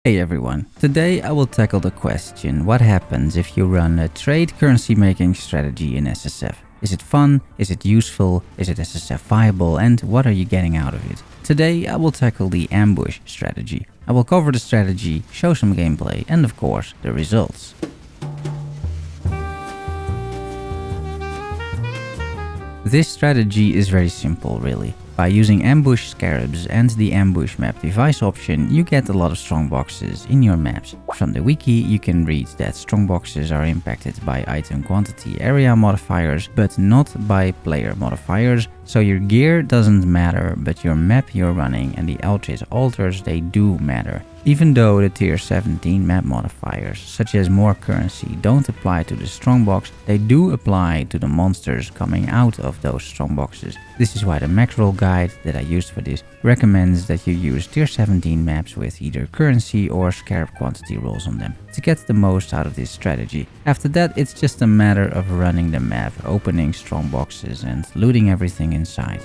Hey everyone, today I will tackle the question, what happens if you run a trade currency making strategy in SSF? Is it fun? Is it useful? Is it SSF viable? And what are you getting out of it? Today I will tackle the ambush strategy. I will cover the strategy, show some gameplay and of course the results. This strategy is very simple really. By using ambush scarabs and the ambush map device option, you get a lot of strongboxes in your maps. From the wiki you can read that strongboxes are impacted by item quantity area modifiers, but not by player modifiers, so your gear doesn't matter, but your map you're running and the eldritch altars, they do matter. Even though the tier 17 map modifiers, such as more currency, don't apply to the strongbox, they do apply to the monsters coming out of those strongboxes. This is why the Maxroll guide that I used for this recommends that you use tier 17 maps with either currency or scarab quantity rolls on them to get the most out of this strategy. After that, it's just a matter of running the map, opening strongboxes and looting everything inside.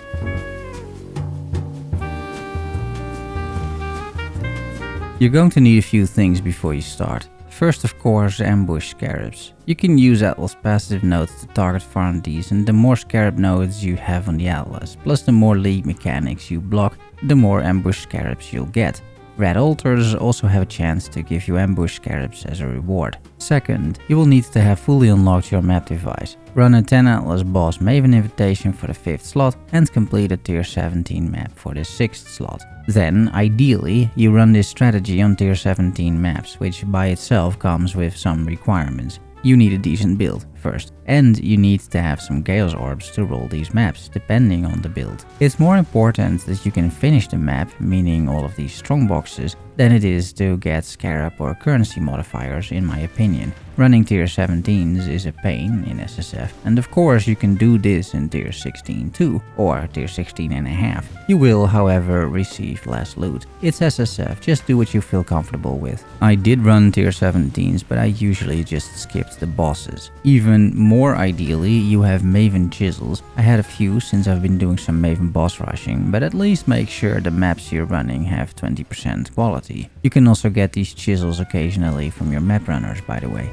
You're going to need a few things before you start. First, of course, ambush scarabs. You can use Atlas passive nodes to target farm these, and the more scarab nodes you have on the Atlas, plus the more league mechanics you block, the more ambush scarabs you'll get. Red altars also have a chance to give you ambush scarabs as a reward. Second, you will need to have fully unlocked your map device. Run a 10 Atlas boss Maven invitation for the 5th slot and complete a tier 17 map for the 6th slot. Then, ideally, you run this strategy on tier 17 maps, which by itself comes with some requirements. You need a decent build first, and you need to have some Chaos Orbs to roll these maps, depending on the build. It's more important that you can finish the map, meaning all of these strongboxes, than it is to get scarab or currency modifiers in my opinion. Running tier 17s is a pain in SSF, and of course you can do this in tier 16 too, or tier 16 and a half. You will, however, receive less loot. It's SSF, just do what you feel comfortable with. I did run tier 17s, but I usually just skipped the bosses. Even more ideally, you have Maven chisels. I had a few since I've been doing some Maven boss rushing, but at least make sure the maps you're running have 20% quality. You can also get these chisels occasionally from your map runners, by the way.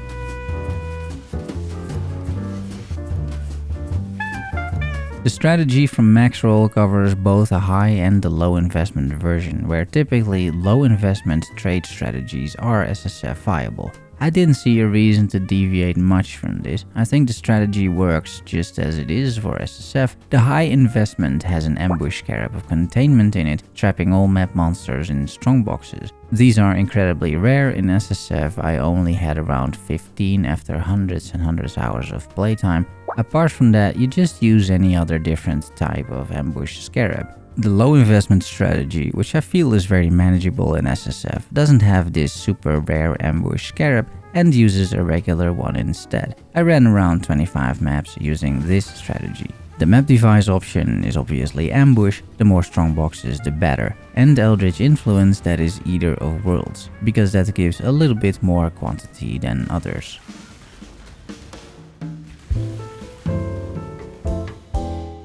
The strategy from Maxroll covers both a high and a low investment version, where typically low investment trade strategies are SSF viable. I didn't see a reason to deviate much from this. I think the strategy works just as it is for SSF. The high investment has an ambush scarab of containment in it, trapping all map monsters in strongboxes. These are incredibly rare. In SSF I only had around 15 after hundreds and hundreds hours of playtime. Apart from that, you just use any other different type of ambush scarab. The low investment strategy, which I feel is very manageable in SSF, doesn't have this super rare ambush scarab and uses a regular one instead. I ran around 25 maps using this strategy. The map device option is obviously ambush, the more strongboxes the better, and eldritch influence, that is either of worlds, because that gives a little bit more quantity than others.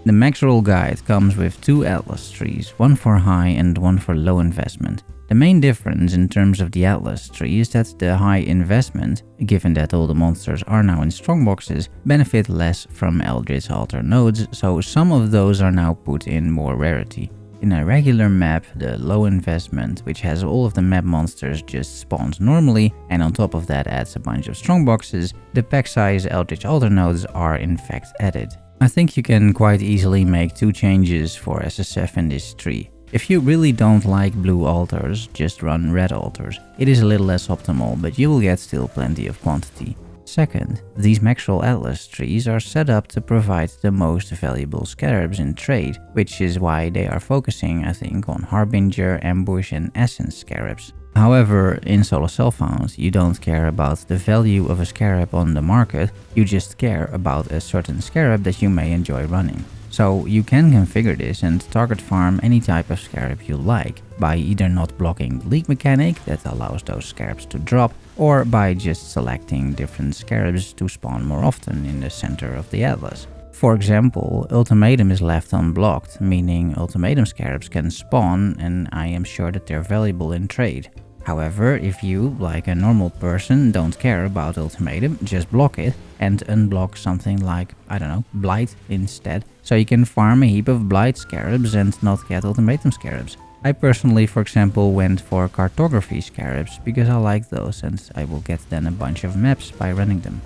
The Maxroll guide comes with 2 Atlas trees, one for high and one for low investment. The main difference in terms of the Atlas tree is that the high investment, given that all the monsters are now in strongboxes, benefit less from eldritch altar nodes, so some of those are now put in more rarity. In a regular map, the low investment, which has all of the map monsters, just spawns normally, and on top of that adds a bunch of strongboxes, the pack size eldritch altar nodes are in fact added. I think you can quite easily make 2 changes for SSF in this tree. If you really don't like blue altars, just run red altars. It is a little less optimal, but you will get still plenty of quantity. Second, these Maxroll Atlas trees are set up to provide the most valuable scarabs in trade, which is why they are focusing, I think, on Harbinger, Ambush and Essence scarabs. However, in solo self-found, you don't care about the value of a scarab on the market, you just care about a certain scarab that you may enjoy running. So you can configure this and target farm any type of scarab you like, by either not blocking the league mechanic that allows those scarabs to drop, or by just selecting different scarabs to spawn more often in the center of the Atlas. For example, Ultimatum is left unblocked, meaning Ultimatum scarabs can spawn, and I am sure that they're valuable in trade. However, if you, like a normal person, don't care about ultimatum, just block it and unblock something like, I don't know, blight instead, so you can farm a heap of blight scarabs and not get ultimatum scarabs. I personally, for example, went for cartography scarabs because I like those and I will get then a bunch of maps by running them.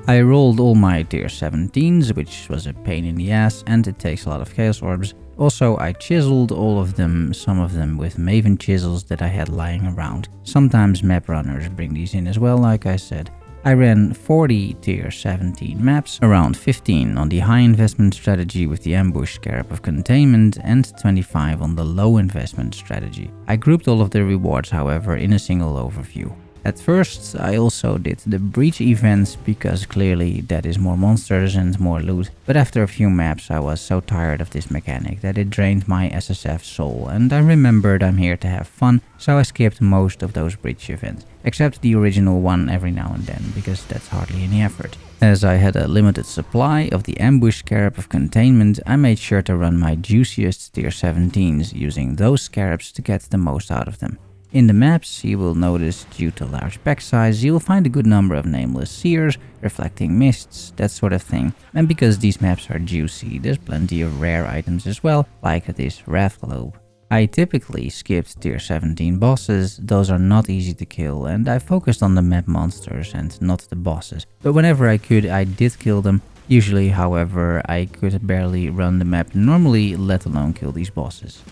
I rolled all my tier 17s, which was a pain in the ass and it takes a lot of chaos orbs. Also, I chiseled all of them, some of them with maven chisels that I had lying around. Sometimes map runners bring these in as well, like I said. I ran 40 tier 17 maps, around 15 on the high investment strategy with the ambush scarab of containment and 25 on the low investment strategy. I grouped all of the rewards, however, in a single overview. At first, I also did the breach events because clearly that is more monsters and more loot, but after a few maps I was so tired of this mechanic that it drained my SSF soul, and I remembered I'm here to have fun, so I skipped most of those breach events, except the original one every now and then, because that's hardly any effort. As I had a limited supply of the ambush scarab of containment, I made sure to run my juiciest tier 17s, using those scarabs to get the most out of them. In the maps, you will notice, due to large pack size, you will find a good number of nameless seers, reflecting mists, that sort of thing. And because these maps are juicy, there's plenty of rare items as well, like this wrath globe. I typically skipped tier 17 bosses, those are not easy to kill, and I focused on the map monsters and not the bosses. But whenever I could, I did kill them. Usually, however, I could barely run the map normally, let alone kill these bosses.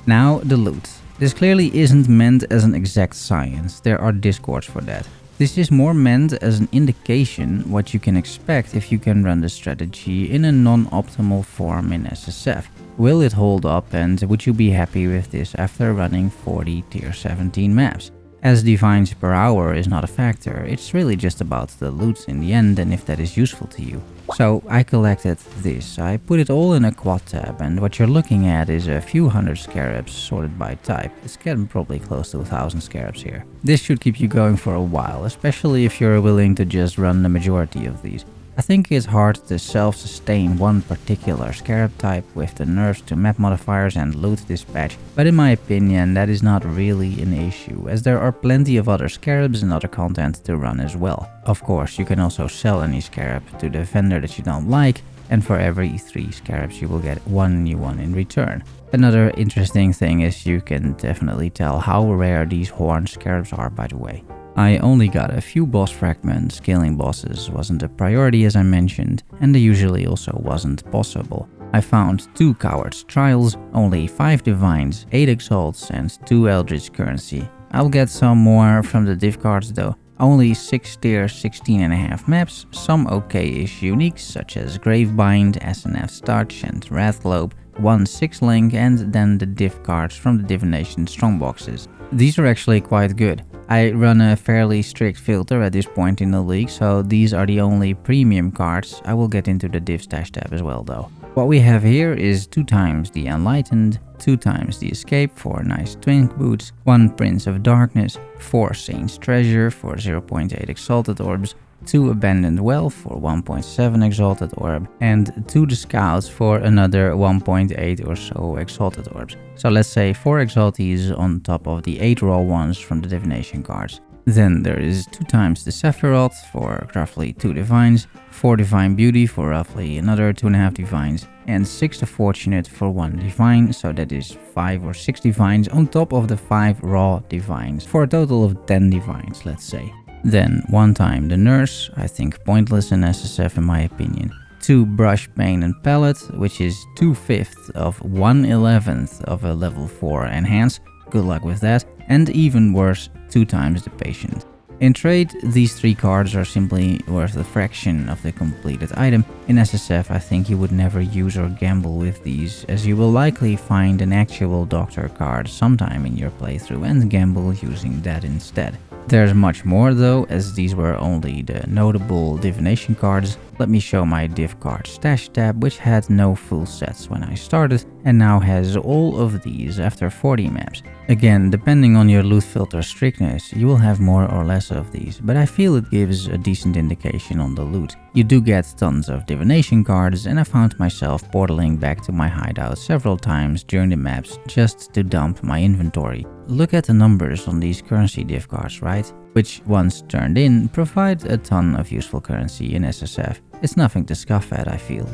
Now, the loot. This clearly isn't meant as an exact science, there are discords for that. This is more meant as an indication what you can expect if you can run the strategy in a non-optimal form in SSF. Will it hold up, and would you be happy with this after running 40 tier 17 maps? As divines per hour is not a factor, it's really just about the loot in the end and if that is useful to you. So I collected this, I put it all in a quad tab, and what you're looking at is a few hundred scarabs sorted by type. It's getting probably close to 1000 scarabs here. This should keep you going for a while, especially if you're willing to just run the majority of these. I think it's hard to self-sustain one particular scarab type with the nerfs to map modifiers and loot dispatch, but in my opinion that is not really an issue, as there are plenty of other scarabs and other content to run as well. Of course, you can also sell any scarab to the vendor that you don't like, and for every 3 scarabs you will get 1 new one in return. Another interesting thing is you can definitely tell how rare these horn scarabs are, by the way. I only got a few boss fragments, killing bosses wasn't a priority as I mentioned, and they usually also wasn't possible. I found 2 Coward's Trials, only 5 Divines, 8 Exalts and 2 Eldritch currency. I'll get some more from the div cards though. Only 6 tier 16.5 maps, some okay-ish uniques such as Gravebind, SNF's Touch and Wrath Globe, 1 6-link and then the div cards from the divination strongboxes. These are actually quite good. I run a fairly strict filter at this point in the league, so these are the only premium cards. I will get into the div stash tab as well though. What we have here is 2 times the Enlightened, 2 times the Escape for nice twin boots, 1 Prince of Darkness, 4 Saint's Treasure for 0.8 Exalted Orbs, 2 Abandoned Well for 1.7 Exalted Orb, and 2 The Scouts for another 1.8 or so Exalted Orbs. So let's say 4 Exalties on top of the 8 raw ones from the divination cards. Then there is 2 times the Sephiroth for roughly 2 Divines, 4 Divine Beauty for roughly another 2.5 Divines, and 6 The Fortunate for 1 Divine, so that is 5 or 6 Divines on top of the 5 raw Divines, for a total of 10 Divines, let's say. Then 1 time the Nurse, I think pointless in SSF in my opinion. 2 Brush, Pain and Palette, which is 2/5 of 1/11th of a level 4 enhance, good luck with that, and even worse, 2 times the Patient. In trade, these 3 cards are simply worth a fraction of the completed item. In SSF, I think you would never use or gamble with these, as you will likely find an actual doctor card sometime in your playthrough and gamble using that instead. There's much more though, as these were only the notable divination cards. Let me show my div card stash tab, which had no full sets when I started and now has all of these after 40 maps. Again, depending on your loot filter strictness, you will have more or less of these, but I feel it gives a decent indication on the loot. You do get tons of divination cards, and I found myself portaling back to my hideout several times during the maps just to dump my inventory. Look at the numbers on these currency div cards, right? Which, once turned in, provide a ton of useful currency in SSF. It's nothing to scoff at, I feel.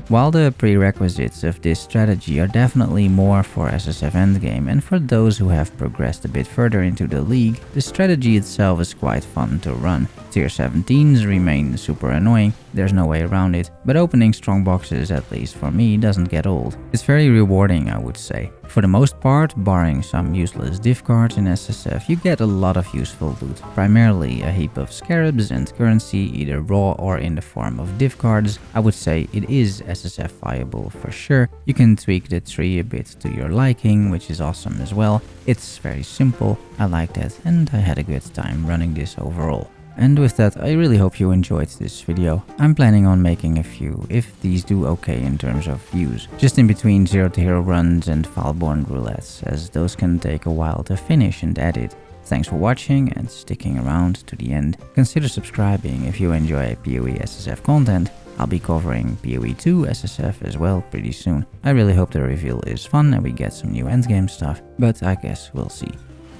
While the prerequisites of this strategy are definitely more for SSF endgame and for those who have progressed a bit further into the league, the strategy itself is quite fun to run. Tier 17s remain super annoying, there's no way around it, but opening strong boxes, at least for me, doesn't get old. It's very rewarding, I would say. For the most part, barring some useless div cards in SSF, you get a lot of useful loot, primarily a heap of scarabs and currency, either raw or in the form of div cards. I would say it is SSF-viable for sure. You can tweak the tree a bit to your liking, which is awesome as well. It's very simple, I like that, and I had a good time running this overall. And with that, I really hope you enjoyed this video. I'm planning on making a few, if these do okay in terms of views, just in between 0 to hero runs and Fileborn roulettes, as those can take a while to finish and edit. Thanks for watching and sticking around to the end. Consider subscribing if you enjoy PoE SSF content. I'll be covering PoE 2 SSF as well pretty soon. I really hope the reveal is fun and we get some new endgame stuff, but I guess we'll see.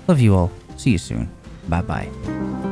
Love you all, see you soon, bye bye.